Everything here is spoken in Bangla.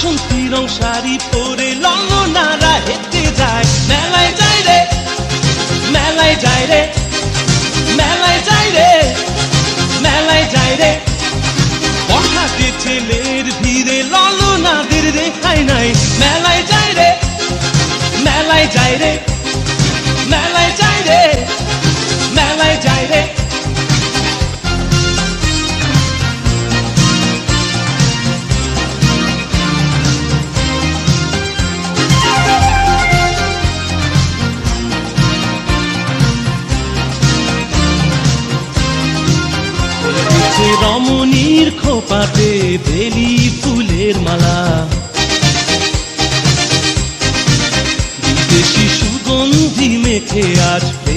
বাসন্তী রং শাড়ি পরে ললনারা হেঁটে যায়। মেলায় যায় রে, মেলায় যায় রে, মেলায় যায় রে, মেলায় যায় রে। বর্ষাতে ছেলের ভিড়ে ললনাদের রেহাই নাই। মেলায় যায় রে, মেলায় যায় রে, মেলায় যায় রে, মেলায় যায় রে। রমণীর খোপাতে বেলি ফুলের মালা, বিদেশি সুগন্ধি মেখে আজ